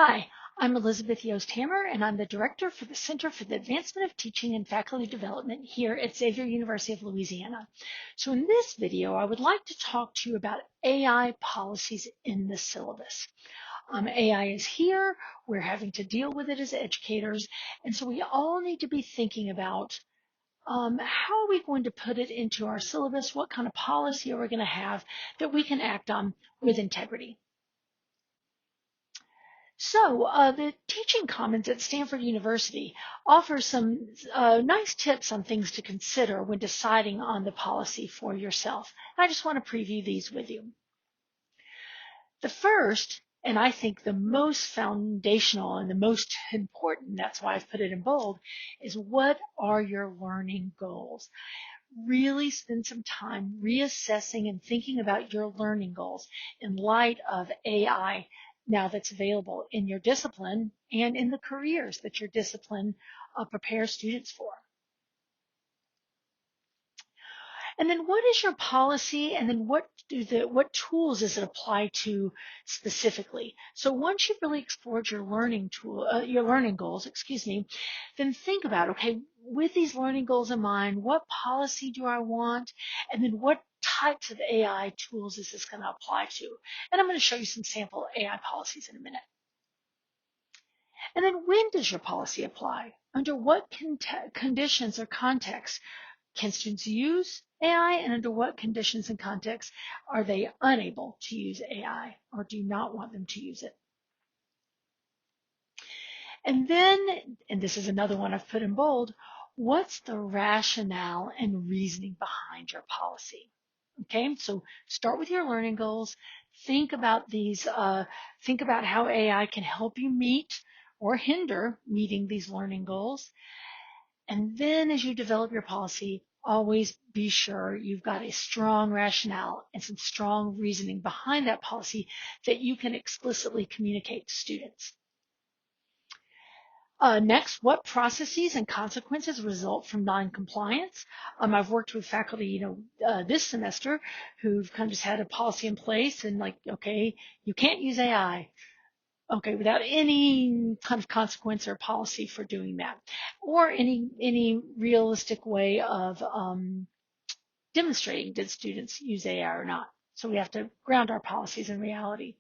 Hi, I'm Elizabeth Yost Hammer, and I'm the Director for the Center for the Advancement of Teaching and Faculty Development here at Xavier University of Louisiana. So in this video, I would like to talk to you about AI policies in the syllabus. AI is here, we're having to deal with it as educators, and so we all need to be thinking about how are we going to put it into our syllabus, what kind of policy are we going to have that we can act on with integrity. So the Teaching Commons at Stanford University offers some nice tips on things to consider when deciding on the policy for yourself. I just want to preview these with you. The first, and I think the most foundational and the most important, that's why I've put it in bold, is what are your learning goals? Really spend some time reassessing and thinking about your learning goals in light of AI now that's available in your discipline and in the careers that your discipline prepares students for. And then what is your policy, and then what tools does it apply to specifically? So once you've really explored your learning goals, then think about, okay, with these learning goals in mind, what policy do I want? And then what types of AI tools is this going to apply to? And I'm going to show you some sample AI policies in a minute. And then when does your policy apply? Under what conditions or contexts can students use AI, and under what conditions and contexts are they unable to use AI or do not want them to use it? And then, and this is another one I've put in bold, what's the rationale and reasoning behind your policy? Okay, so start with your learning goals. Think about these, think about how AI can help you meet or hinder meeting these learning goals. And then as you develop your policy, always be sure you've got a strong rationale and some strong reasoning behind that policy that you can explicitly communicate to students. Next, what processes and consequences result from non-compliance? I've worked with faculty, this semester who've kind of just had a policy in place and like, okay, you can't use AI. Okay, without any kind of consequence or policy for doing that, or any realistic way of demonstrating did students use AI or not. So we have to ground our policies in reality.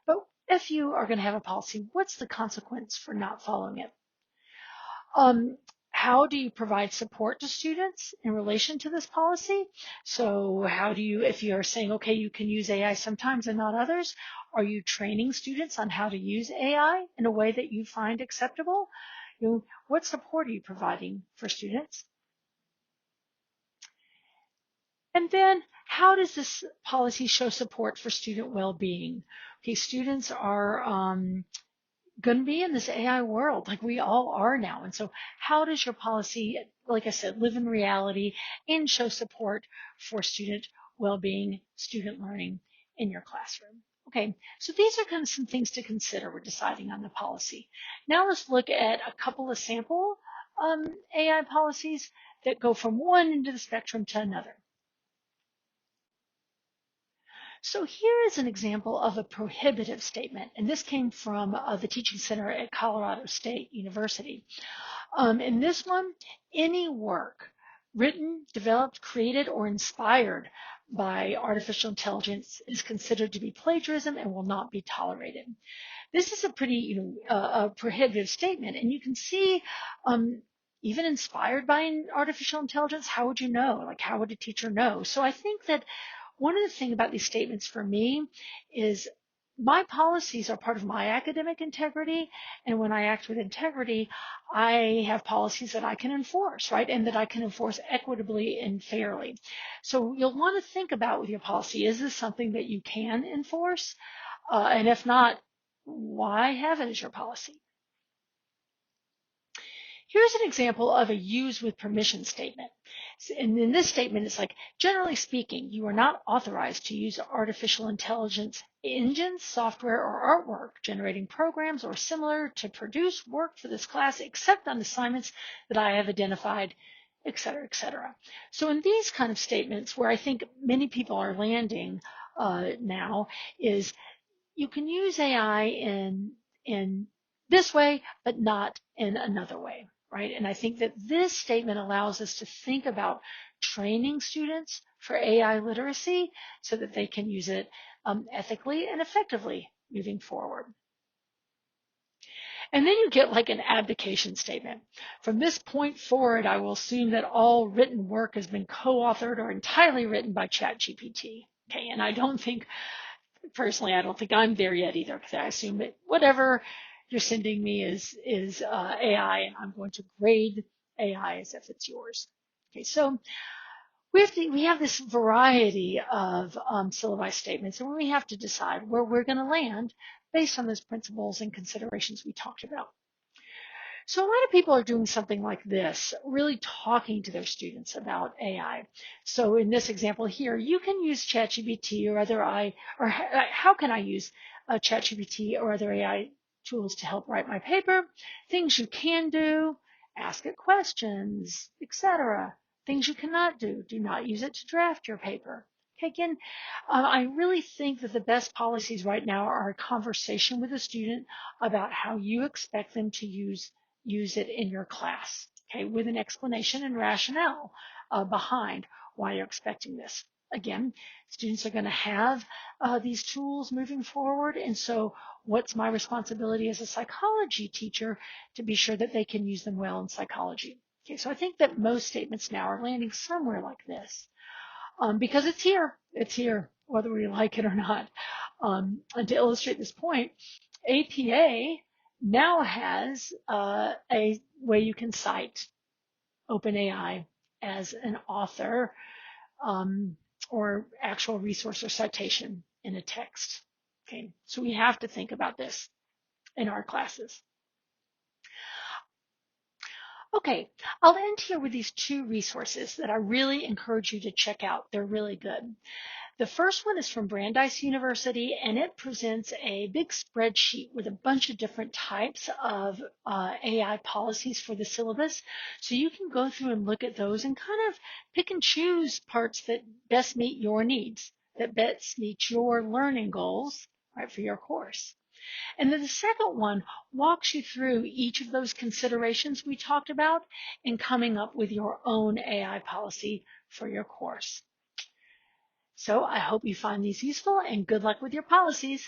But if you are going to have a policy, what's the consequence for not following it? How do you provide support to students in relation to this policy? So how do you, if you're saying, okay, you can use AI sometimes and not others, are you training students on how to use AI in a way that you find acceptable? What support are you providing for students? And then how does this policy show support for student well-being? Okay, students are going to be in this AI world like we all are now. And so how does your policy, like I said, live in reality and show support for student well-being, student learning in your classroom? Okay, so these are kind of some things to consider when deciding on the policy. Now let's look at a couple of sample AI policies that go from one end of the spectrum to another. So here is an example of a prohibitive statement, and this came from the Teaching Center at Colorado State University. In this one, any work written, developed, created, or inspired by artificial intelligence is considered to be plagiarism and will not be tolerated. This is a pretty prohibitive statement, and you can see even inspired by artificial intelligence, how would you know? Like, how would a teacher know? So I think that one of the things about these statements for me is my policies are part of my academic integrity, and when I act with integrity, I have policies that I can enforce, right, and that I can enforce equitably and fairly. So you'll want to think about with your policy, is this something that you can enforce? And if not, why have it as your policy? Here's an example of a use with permission statement. And in this statement, it's like, generally speaking, you are not authorized to use artificial intelligence engines, software, or artwork, generating programs or similar to produce work for this class, except on assignments that I have identified, et cetera, et cetera. So in these kind of statements, where I think many people are landing now, is you can use AI in this way, but not in another way, right? And I think that this statement allows us to think about training students for AI literacy so that they can use it ethically and effectively moving forward. And then you get like an abdication statement. From this point forward, I will assume that all written work has been co-authored or entirely written by ChatGPT. Okay, and I don't think, personally, I don't think I'm there yet either, because I assume that whatever you're sending me is AI, and I'm going to grade AI as if it's yours. Okay, so we have this variety of syllabi statements, and we have to decide where we're going to land based on those principles and considerations we talked about. So a lot of people are doing something like this, really talking to their students about AI. So in this example here, you can use ChatGPT or other how can I use ChatGPT or other AI tools to help write my paper? Things you can do, ask it questions, etc. Things you cannot do. Do not use it to draft your paper. Okay, again, I really think that the best policies right now are a conversation with a student about how you expect them to use it in your class, okay, with an explanation and rationale behind why you're expecting this. Again, students are going to have these tools moving forward, and so what's my responsibility as a psychology teacher to be sure that they can use them well in psychology? Okay, so I think that most statements now are landing somewhere like this because it's here, whether we like it or not. And to illustrate this point, APA now has a way you can cite OpenAI as an author or actual resource or citation in a text. Okay, so we have to think about this in our classes. Okay, I'll end here with these two resources that I really encourage you to check out. They're really good. The first one is from Brandeis University, and it presents a big spreadsheet with a bunch of different types of AI policies for the syllabus. So you can go through and look at those and kind of pick and choose parts that best meet your needs, that best meet your learning goals, right, for your course. And then the second one walks you through each of those considerations we talked about in coming up with your own AI policy for your course. So I hope you find these useful, and good luck with your policies.